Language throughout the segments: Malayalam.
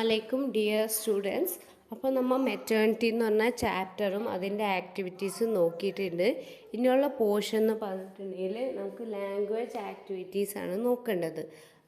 അലൈക്കും ഡിയർ സ്റ്റുഡൻസ്. അപ്പോൾ നമ്മൾ മെറ്റേണിറ്റി എന്ന് പറഞ്ഞ ചാപ്റ്ററും അതിൻ്റെ ആക്ടിവിറ്റീസും നോക്കിയിട്ടുണ്ട്. ഇനിയുള്ള പോർഷൻ എന്ന് പറഞ്ഞിട്ടുണ്ടെങ്കിൽ നമുക്ക് ലാംഗ്വേജ് ആക്ടിവിറ്റീസാണ് നോക്കേണ്ടത്.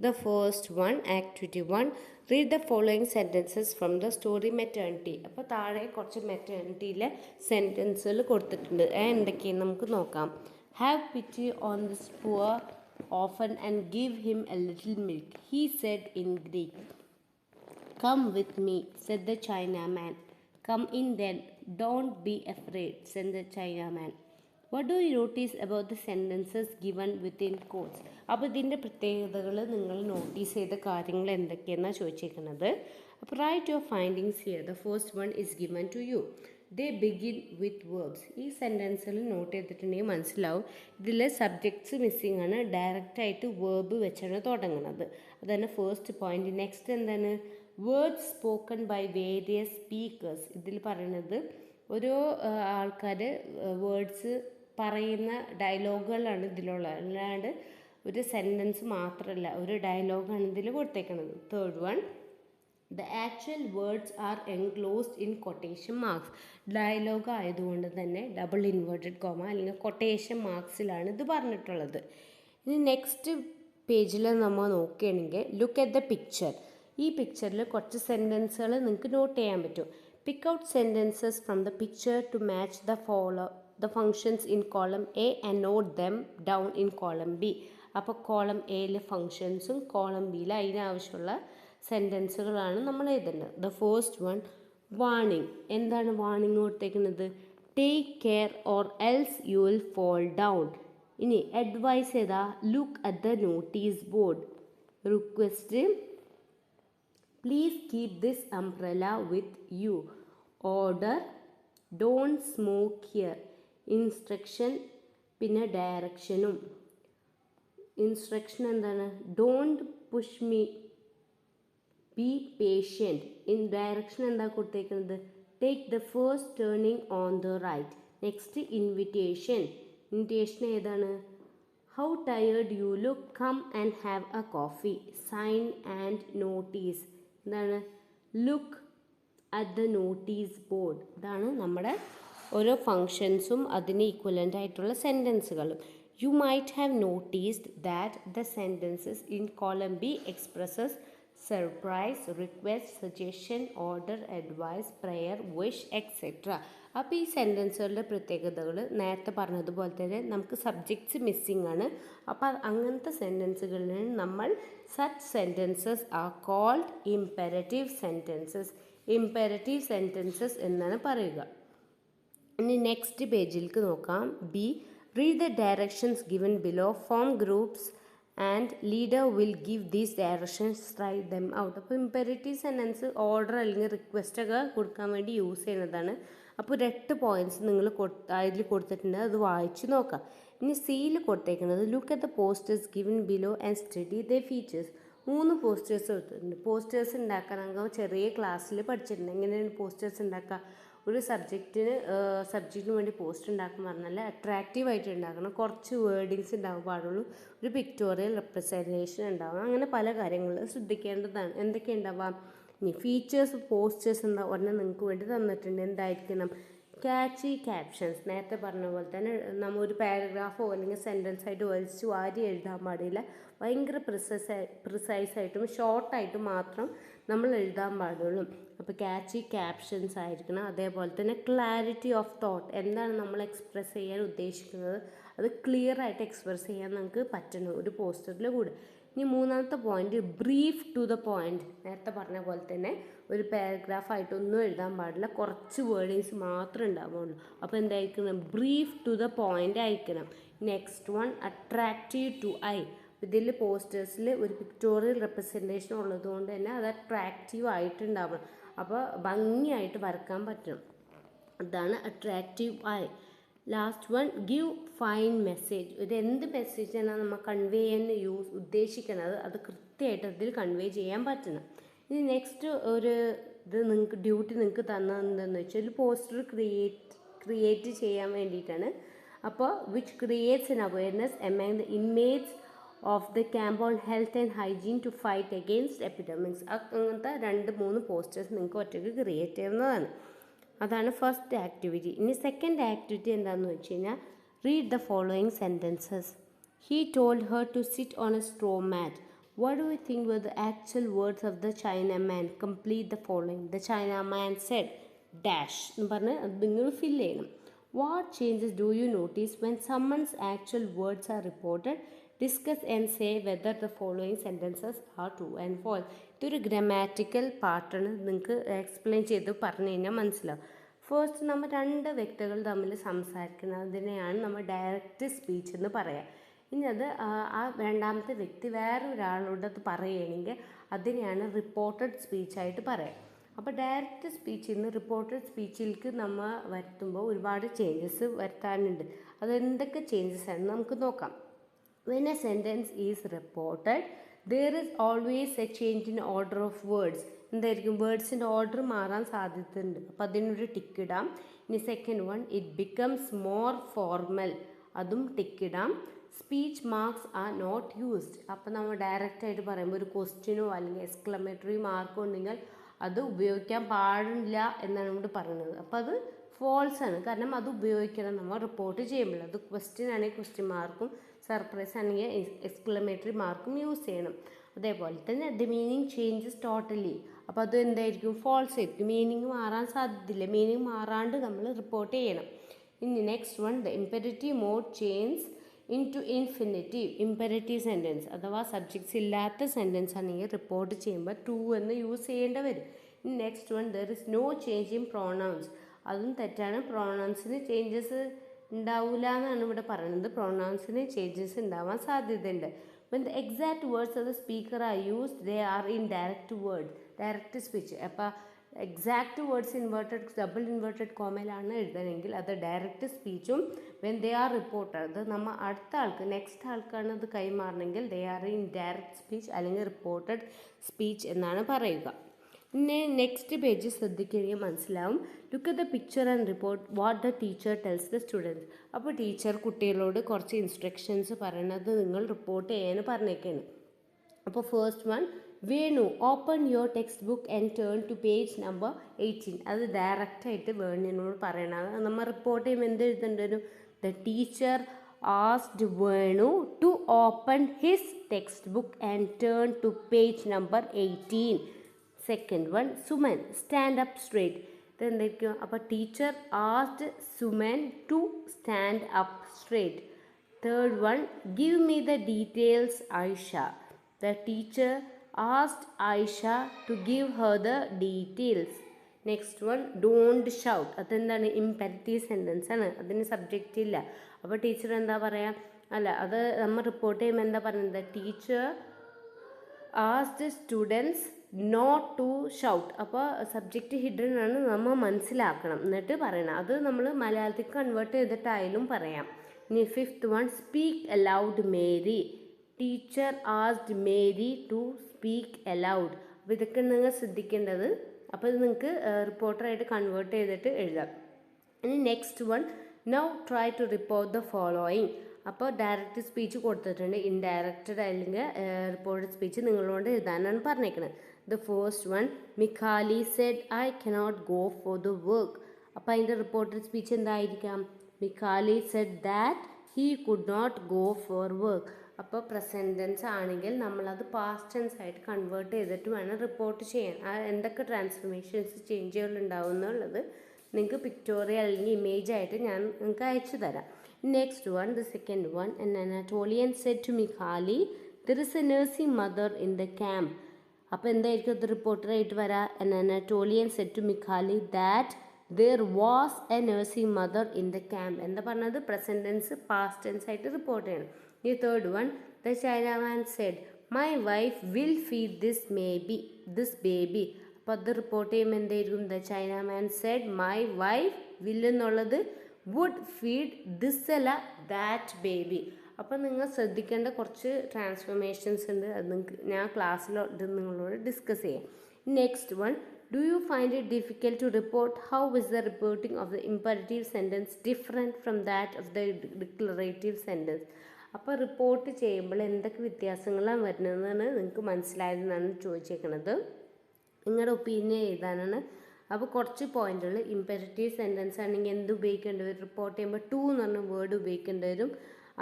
The first one, activity 1, read the following sentences from the story maternity. അപ്പോൾ താഴെ കുറച്ച് മെറ്റേണിറ്റിയിലെ സെൻറ്റൻസുകൾ കൊടുത്തിട്ടുണ്ട്. എന്തൊക്കെയാണ് നമുക്ക് നോക്കാം. Have പിറ്റി on this poor often and give him A little milk, he said in Greek. Come with me, said the Chinaman. Come in then, don't be afraid, said the Chinaman. What do you notice about the sentences given within quotes? അപ്പോൾ ഇതിൻ്റെ പ്രത്യേകതകൾ നിങ്ങൾ നോട്ടീസ് ചെയ്ത കാര്യങ്ങൾ എന്തൊക്കെയെന്നാണ് ചോദിച്ചേക്കുന്നത്. അപ്പോൾ right your findings here. The first one is given to you. They begin with verbs. ഈ സെൻറ്റൻസിൽ നോട്ട് ചെയ്തിട്ടുണ്ടെങ്കിൽ മനസ്സിലാവും ഇതിൽ സബ്ജക്ട്സ് മിസ്സിംഗ് ആണ്. ഡയറക്റ്റായിട്ട് വേർബ് വെച്ചാണ് തുടങ്ങുന്നത്. അതാണ് ഫസ്റ്റ് പോയിന്റ്. നെക്സ്റ്റ് എന്താണ്? Words spoken by various speakers. ഇതിൽ പറയുന്നത് ഓരോ ആൾക്കാർ വേർഡ്സ് പറയുന്ന ഡയലോഗുകളാണ് ഇതിലുള്ളത്, അല്ലാണ്ട് ഒരു സെൻറ്റൻസ് മാത്രമല്ല, ഒരു ഡയലോഗാണ് ഇതിൽ കൊടുത്തേക്കുന്നത്. Third one, the actual words are enclosed in quotation marks. Dialogue ആയതുകൊണ്ട് തന്നെ ഡബിൾ ഇൻവേർട്ടഡ് കോമ അല്ലെങ്കിൽ കൊട്ടേഷൻ മാർക്സിലാണ് ഇത് പറഞ്ഞിട്ടുള്ളത്. ഇനി നെക്സ്റ്റ് പേജിൽ നമ്മൾ നോക്കുകയാണെങ്കിൽ ലുക്ക് അറ്റ് ദ പിക്ചർ. ഈ പിക്ചറിൽ കുറച്ച് സെൻറ്റൻസുകൾ നിങ്ങൾക്ക് നോട്ട് ചെയ്യാൻ പറ്റും. Pick out sentences from the picture to match the functions in column A and note them down in column B. അപ്പോൾ കോളം എയിൽ ഫങ്ഷൻസും കോളം ബിയിൽ അതിനാവശ്യമുള്ള സെൻറ്റൻസുകളാണ് നമ്മൾ എഴുതേണ്ടത്. The first one, warning. എന്താണ് വാണിംഗ് കൊടുത്തേക്കുന്നത്? Take care or else you will fall down. ഇനി അഡ്വൈസ് ചെയ്താ look at the notice board. Request, please keep this umbrella with you. Order, don't smoke here. Instruction, പിന്നെ ഡയറക്ഷനും. ഇൻസ്ട്രക്ഷൻ എന്താണ്? Don't push me, be patient. In direction എന്താ കൊടുത്തേക്കുന്നത്? Take the first turning on the right. Next invitation. Invitation ഏതാണ്? How tired you look, come and have a coffee. Sign and notice. എന്താണ്? Look at the notice board. ഇതാണ് നമ്മുടെ ഓരോ ഫങ്ഷൻസും അതിന് ഈക്വലൻ്റ് ആയിട്ടുള്ള സെൻറ്റൻസുകളും. You might have noticed that the sentences in column B expresses surprise, request, suggestion, order, advice, prayer, wish, etcetera. അപ്പോൾ ഈ സെൻറ്റൻസുകളുടെ പ്രത്യേകതകൾ നേരത്തെ പറഞ്ഞതുപോലെ തന്നെ നമുക്ക് സബ്ജക്ട്സ് മിസ്സിംഗ് ആണ്. അപ്പോൾ അങ്ങനത്തെ സെൻറ്റൻസുകളിൽ നമ്മൾ such sentences are called imperative sentences. Imperative sentences എന്നാണ് പറയുക. ഇനി നെക്സ്റ്റ് പേജിലേക്ക് നോക്കാം. B, read the directions given below, form groups and leader will give these directions, write them out. അപ്പോൾ ഇംപെരറ്റീവ് സെൻറ്റൻസ് ഓർഡർ അല്ലെങ്കിൽ റിക്വസ്റ്റ് ഒക്കെ കൊടുക്കാൻ വേണ്ടി യൂസ് ചെയ്യുന്നതാണ്. അപ്പോൾ 8 പോയിൻറ്റ്സ് നിങ്ങൾ അതിൽ കൊടുത്തിട്ടുണ്ട്, അത് വായിച്ച് നോക്കാം. ഇനി സിയിൽ കൊടുത്തേക്കുന്നത് look at the posters given below and study the features. 3 posters കൊടുത്തിട്ടുണ്ട്. പോസ്റ്റേഴ്സ് ഉണ്ടാക്കാൻ നമുക്ക് ചെറിയ ക്ലാസ്സിൽ പഠിച്ചിട്ടുണ്ട്. എങ്ങനെയാണ് പോസ്റ്റേഴ്സ് ഉണ്ടാക്കുക? ഒരു സബ്ജക്റ്റിന് വേണ്ടി പോസ്റ്റ് ഉണ്ടാക്കുമ്പോൾ പറഞ്ഞാൽ അട്രാക്റ്റീവായിട്ട് ഉണ്ടാക്കണം. കുറച്ച് വേർഡിങ്സ് ഉണ്ടാകാൻ പാടുള്ളൂ. ഒരു പിക്ടോറിയൽ റെപ്രസെൻറ്റേഷൻ ഉണ്ടാകും. അങ്ങനെ പല കാര്യങ്ങൾ ശ്രദ്ധിക്കേണ്ടതാണ്. എന്തൊക്കെ ഉണ്ടാവാം? ഇനി ഫീച്ചേഴ്സ്, പോസ്റ്റേഴ്സ് എന്താ ഒരെണ്ണം നിങ്ങൾക്ക് വേണ്ടി തന്നിട്ടുണ്ട്. എന്തായിരിക്കണം? Catchy captions. നേരത്തെ പറഞ്ഞ പോലെ തന്നെ നമ്മൾ ഒരു പാരഗ്രാഫോ അല്ലെങ്കിൽ സെൻറ്റൻസ് ആയിട്ട് വലിച്ചു വാരി എഴുതാൻ പാടില്ല. ഭയങ്കര പ്രിസൈസായിട്ടും ഷോർട്ടായിട്ടും മാത്രം നമ്മൾ എഴുതാൻ പാടുള്ളൂ. അപ്പോൾ ക്യാച്ചി ക്യാപ്ഷൻസ് ആയിരിക്കണം. അതേപോലെ തന്നെ ക്ലാരിറ്റി ഓഫ് തോട്ട്. എന്താണ് നമ്മൾ എക്സ്പ്രസ് ചെയ്യാൻ ഉദ്ദേശിക്കുന്നത് അത് ക്ലിയർ ആയിട്ട് എക്സ്പ്രസ് ചെയ്യാൻ നമുക്ക് പറ്റണം ഒരു പോസ്റ്ററിൽ കൂടെ. ഇനി മൂന്നാമത്തെ point, brief to the point. നേരത്തെ പറഞ്ഞ പോലെ തന്നെ ഒരു പാരഗ്രാഫായിട്ടൊന്നും എഴുതാൻ പാടില്ല, കുറച്ച് വേർഡിങ്സ് മാത്രമേ ഉണ്ടാവുള്ളൂ. അപ്പോൾ എന്തായിരിക്കണം? ബ്രീഫ് ടു ദ പോയിന്റ് ആയിരിക്കണം. Next one, attractive to eye. ഇതിൽ പോസ്റ്റേഴ്സിൽ ഒരു പിക്ടോറിയൽ റെപ്രസെൻറ്റേഷൻ ഉള്ളതുകൊണ്ട് തന്നെ അത് അട്രാക്റ്റീവ് ആയിട്ടുണ്ടാവണം. അപ്പോൾ ഭംഗിയായിട്ട് വരക്കാൻ പറ്റണം. അതാണ് attractive I. Last one, give fine message. ഒരു എന്ത് മെസ്സേജാണ് നമ്മൾ കൺവേ ചെയ്യാൻ ഉദ്ദേശിക്കുന്നത് അത് കൃത്യമായിട്ട് അതിൽ കൺവേ ചെയ്യാൻ പറ്റണം. ഇനി നെക്സ്റ്റ് ഒരു നിങ്ങൾക്ക് ഡ്യൂട്ടി നിങ്ങൾക്ക് തന്നതെന്താണെന്ന് വെച്ചാൽ ഒരു പോസ്റ്റർ ക്രിയേറ്റ് ചെയ്യാൻ വേണ്ടിയിട്ടാണ്. അപ്പോൾ which creates an awareness among the inmates of the camp on health and hygiene to fight against epidemics. അങ്ങനത്തെ 2-3 പോസ്റ്റേഴ്സ് നിങ്ങൾക്ക് ഒറ്റയ്ക്ക് ക്രിയേറ്റ് ചെയ്യുന്നതാണ്. അതാണ് ഫസ്റ്റ് ആക്ടിവിറ്റി. ഇനി സെക്കൻഡ് ആക്ടിവിറ്റി എന്താണെന്ന് വെച്ച് കഴിഞ്ഞാൽ read the following sentences. He told her to sit on a straw mat. What do you think were the actual words of the Chinaman? Complete the following. The Chinaman said, dash എന്ന് പറഞ്ഞ് അത് നിങ്ങൾ ഫില്ല് ചെയ്യണം. What changes do you notice when someone's actual words are reported? Discuss and say whether the following sentences are true and false. ഇതൊരു ഗ്രാമാറ്റിക്കൽ പാർട്ടാണ്. നിങ്ങൾക്ക് എക്സ്പ്ലെയിൻ ചെയ്ത് പറഞ്ഞു കഴിഞ്ഞാൽ മനസ്സിലാവും. ഫസ്റ്റ് നമ്മൾ 2 വ്യക്തികൾ തമ്മിൽ സംസാരിക്കുന്നതിനെയാണ് നമ്മൾ ഡയറക്റ്റ് സ്പീച്ച് എന്ന് പറയുക. ഇനി അത് ആ രണ്ടാമത്തെ വ്യക്തി വേറൊരാളോടത് പറയുകയാണെങ്കിൽ അതിനെയാണ് റിപ്പോർട്ടഡ് സ്പീച്ചായിട്ട് പറയുക. അപ്പോൾ ഡയറക്റ്റ് സ്പീച്ചിൽ നിന്ന് റിപ്പോർട്ടഡ് സ്പീച്ചിലേക്ക് നമ്മൾ വരുത്തുമ്പോൾ ഒരുപാട് ചേഞ്ചസ് വരുത്താനുണ്ട്. അതെന്തൊക്കെ ചേഞ്ചസ് ആണെന്ന് നമുക്ക് നോക്കാം. When a sentence is reported, there is always a change in order of words. എന്തായിരിക്കും? വേർഡ്സിൻ്റെ ഓർഡർ മാറാൻ സാധ്യതയുണ്ട്. അപ്പോൾ അതിനൊരു ടിക്ക് ഇടാം. ഇനി second one, it becomes more formal. അതും ടിക്ക് ഇടാം. Speech marks are not used. അപ്പോൾ നമ്മൾ ഡയറക്റ്റായിട്ട് പറയുമ്പോൾ ഒരു ക്വസ്റ്റ്യനോ അല്ലെങ്കിൽ എക്സ്ക്ലമേറ്ററി മാർക്കോ ഉണ്ടെങ്കിൽ അത് ഉപയോഗിക്കാൻ പാടില്ല എന്നാണ് നമ്മൾ പറയുന്നത്. അപ്പോൾ അത് ഫോൾസ് ആണ്. കാരണം അത് ഉപയോഗിക്കണം നമ്മൾ റിപ്പോർട്ട് ചെയ്യുമ്പോൾ. അത് ക്വസ്റ്റ്യൻ ആണെങ്കിൽ ക്വസ്റ്റ്യൻ മാർക്കും സർപ്രൈസ് ആണെങ്കിൽ എക്സ്ക്ലമേറ്ററി മാർക്കും യൂസ് ചെയ്യണം. അതേപോലെ തന്നെ ദ മീനിങ് ചേഞ്ചസ് ടോട്ടലി. അപ്പോൾ അത് എന്തായിരിക്കും? ഫോൾസ് ആയിരിക്കും. മീനിങ് മാറാൻ സാധ്യതയില്ല. മീനിങ് മാറാണ്ട് നമ്മൾ റിപ്പോർട്ട് ചെയ്യണം. ഇനി next one, the imperative mood change into infinitive. Imperative sentence അഥവാ സബ്ജക്ട്സ് ഇല്ലാത്ത സെൻറ്റൻസ് ആണെങ്കിൽ റിപ്പോർട്ട് ചെയ്യുമ്പോൾ ടു എന്ന് യൂസ് ചെയ്യേണ്ടി വരും. ഇനി next one, there is no change in pronouns. അതും തെറ്റാണ്. പ്രോണൗൺസിന് ചേഞ്ചസ് ഉണ്ടാവില്ല എന്നാണ് ഇവിടെ പറയുന്നത്. പ്രോണൗൺസിന് ചേഞ്ചസ് ഉണ്ടാവാൻ സാധ്യതയുണ്ട്. when the exact words of the speaker are used, they are in direct word, direct speech. അപ്പോൾ exact words inverted double inverted കോമയിലാണ് എഴുതണമെങ്കിൽ അത് ഡയറക്റ്റ് സ്പീച്ചും വെൻ ദേ ആർ റിപ്പോർട്ടഡ്, അത് നമ്മൾ അടുത്ത ആൾക്ക് നെക്സ്റ്റ് ആൾക്കാണ് അത് കൈമാറണമെങ്കിൽ they are in direct speech അല്ലെങ്കിൽ റിപ്പോർട്ടഡ് സ്പീച്ച് എന്നാണ് പറയുക. പിന്നെ നെക്സ്റ്റ് പേജ് ശ്രദ്ധിക്കുകയും മനസ്സിലാവും. Look at the picture and report what the teacher tells the students. അപ്പോൾ ടീച്ചർ കുട്ടികളോട് കുറച്ച് ഇൻസ്ട്രക്ഷൻസ് പറയണത് നിങ്ങൾ റിപ്പോർട്ട് ചെയ്യാൻ പറഞ്ഞേക്കാണ്. അപ്പോൾ first one, Venu open your text book and turn to page number 18. അത് ഡയറക്റ്റായിട്ട് വേണുവിനോട് പറയണത്. നമ്മൾ റിപ്പോർട്ട് ചെയ്യുമ്പോൾ എന്ത് എഴുതേണ്ടി വരും? The teacher asked Venu to open his text book and turn to page number 18. Second one, Suman stand up straight. ഇതെന്തായിരിക്കും? അപ്പോൾ teacher asked Suman to stand up straight. Third one, give me the details Aisha. The teacher asked Aisha to give her the details. Next one, don't shout. അതെന്താണ്? ഇംപെരറ്റീവ് സെൻറ്റൻസ് ആണ്, അതിന് സബ്ജക്റ്റ് ഇല്ല. അപ്പോൾ ടീച്ചർ എന്താ പറയുക? അല്ല, അത് നമ്മൾ റിപ്പോർട്ട് ചെയ്യുമ്പോൾ എന്താ പറയുന്നത്? Teacher asked students not to shout. അപ്പോൾ സബ്ജക്റ്റ് ഹിഡൻ ആണ്, നമ്മൾ മനസ്സിലാക്കണം എന്നിട്ട് പറയണം. അത് നമ്മൾ മലയാളത്തിൽ കൺവേർട്ട് ചെയ്തിട്ടായാലും പറയാം. ഇനി fifth one, speak aloud Mary. Teacher asked Mary to speak aloud. അപ്പോൾ ഇതൊക്കെ നിങ്ങൾ ശ്രദ്ധിക്കേണ്ടത്. അപ്പോൾ ഇത് നിങ്ങൾക്ക് റിപ്പോർട്ടറായിട്ട് കൺവേർട്ട് ചെയ്തിട്ട് എഴുതാം. ഇനി next one, now try to report the following. അപ്പോൾ ഡയറക്റ്റ് സ്പീച്ച് കൊടുത്തിട്ടുണ്ട്, ഇൻഡയറക്റ്റഡ് അല്ലെങ്കിൽ റിപ്പോർട്ടഡ് സ്പീച്ച് നിങ്ങളോട് എഴുതാനാണ് പറഞ്ഞേക്കുന്നത്. The first one, Mikhali said I cannot go for the work. അപ്പോൾ അതിൻ്റെ റിപ്പോർട്ടഡ് സ്പീച്ച് എന്തായിരിക്കാം? Mikhali said that he could not go for work. അപ്പോൾ പ്രസൻറ്റ് ടെൻസ് ആണെങ്കിൽ നമ്മളത് പാസ്റ്റ് ടെൻസ് ആയിട്ട് കൺവേർട്ട് ചെയ്തിട്ട് വേണം റിപ്പോർട്ട് ചെയ്യാൻ. ആ എന്തൊക്കെ ട്രാൻസ്ഫോർമേഷൻസ് ചേഞ്ചുകൾ ഉണ്ടാവും എന്നുള്ളത് നിങ്ങൾക്ക് പിക്ടോറിയൽ അല്ലെങ്കിൽ ഇമേജ് ആയിട്ട് ഞാൻ നിങ്ങൾക്ക് അയച്ചു തരാം. Next one, the second one, an Anatolian said to Mikhali, there is a nursing mother in the camp. അപ്പോൾ എന്തായിരിക്കും അത് റിപ്പോർട്ടറായിട്ട് വരാം? an Anatolian said to Mikhali that there was a nursing mother in the camp. എന്താ പറഞ്ഞത്? പ്രസൻറ്റ് ടെൻസ് പാസ്റ്റ് ടെൻസ് ആയിട്ട് റിപ്പോർട്ട് ചെയ്യണം. ഈ third one, the Chinaman said my wife will feed this baby. അപ്പോൾ അത് റിപ്പോർട്ട് ചെയ്യുമ്പോൾ എന്തായിരിക്കും? the Chinaman said my wife will എന്നുള്ളത് വുഡ് ഫീഡ് ദിസ് അല്ല ദാറ്റ് ബേബി. അപ്പോൾ നിങ്ങൾ ശ്രദ്ധിക്കേണ്ട കുറച്ച് ട്രാൻസ്ഫോർമേഷൻസ് ഉണ്ട്. അത് നിങ്ങൾക്ക് ഞാൻ ക്ലാസ്സിൽ ഇത് നിങ്ങളോട് ഡിസ്കസ് ചെയ്യാം. Next one, do you find it difficult to report? How is the reporting of the imperative sentence different from that of the declarative sentence? അപ്പോൾ റിപ്പോർട്ട് ചെയ്യുമ്പോൾ എന്തൊക്കെ വ്യത്യാസങ്ങളാണ് വരുന്നതെന്നാണ് നിങ്ങൾക്ക് മനസ്സിലായതെന്നാണ് ചോദിച്ചേക്കുന്നത്. നിങ്ങളുടെ ഒപ്പീനിയൻ എഴുതാനാണ്. അപ്പോൾ കുറച്ച് പോയിന്റുകൾ, ഇമ്പെരറ്റീവ് സെൻറ്റൻസ് ആണെങ്കിൽ എന്ത് ഉപയോഗിക്കേണ്ടി വരും, റിപ്പോർട്ട് ചെയ്യുമ്പോൾ ടു എന്ന് പറഞ്ഞ വേർഡ് ഉപയോഗിക്കേണ്ടി വരും.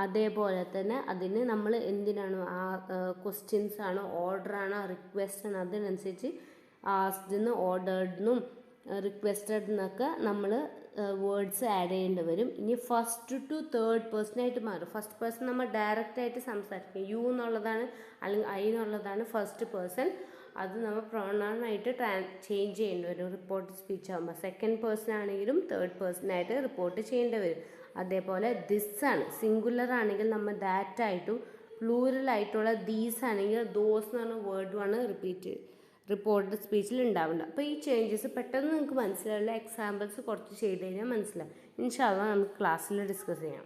അതേപോലെ തന്നെ അതിന് നമ്മൾ എന്തിനാണോ ആ ക്വസ്റ്റ്യൻസ് ആണോ ഓർഡറാണോ റിക്വസ്റ്റ് ആണോ അതിനനുസരിച്ച് ആസ്ക്ഡ് ഓർഡേർഡെന്നും റിക്വസ്റ്റഡ് എന്നൊക്കെ നമ്മൾ വേർഡ്സ് ആഡ് ചെയ്യേണ്ടി വരും. ഇനി ഫസ്റ്റ് ടു തേർഡ് പേഴ്സൺ ആയിട്ട് മാറും. ഫസ്റ്റ് പേഴ്സൺ നമ്മൾ ഡയറക്റ്റ് ആയിട്ട് സംസാരിക്കും, യു എന്നുള്ളതാണ് അല്ലെങ്കിൽ ഐ എന്നുള്ളതാണ് ഫസ്റ്റ് പേഴ്സൺ. അത് നമ്മൾ പ്രൊണൗണായിട്ട് ചേഞ്ച് ചെയ്യേണ്ടി വരും റിപ്പോർട്ട് സ്പീച്ച് ആകുമ്പോൾ. സെക്കൻഡ് പേഴ്സൺ ആണെങ്കിലും തേർഡ് പേഴ്സൺ ആയിട്ട് റിപ്പോർട്ട് ചെയ്യേണ്ടി വരും. അതേപോലെ ദിസ് ആണ്, സിംഗുലർ ആണെങ്കിൽ നമ്മൾ ദാറ്റ് ആയിട്ടും പ്ലൂറൽ ആയിട്ടുള്ള ദീസ് ആണെങ്കിൽ ദോസ് എന്ന് പറഞ്ഞ വേർഡുമാണ് റിപ്പോർട്ട് സ്പീച്ചിൽ ഉണ്ടാവേണ്ടത്. അപ്പോൾ ഈ ചേഞ്ചസ് പെട്ടെന്ന് നിങ്ങൾക്ക് മനസ്സിലാവില്ല, എക്സാമ്പിൾസ് കുറച്ച് ചെയ്ത് കഴിഞ്ഞാൽ മനസ്സിലാവും. ഇൻഷാ അല്ലാഹ് നമുക്ക് ക്ലാസ്സിൽ ഡിസ്കസ് ചെയ്യാം.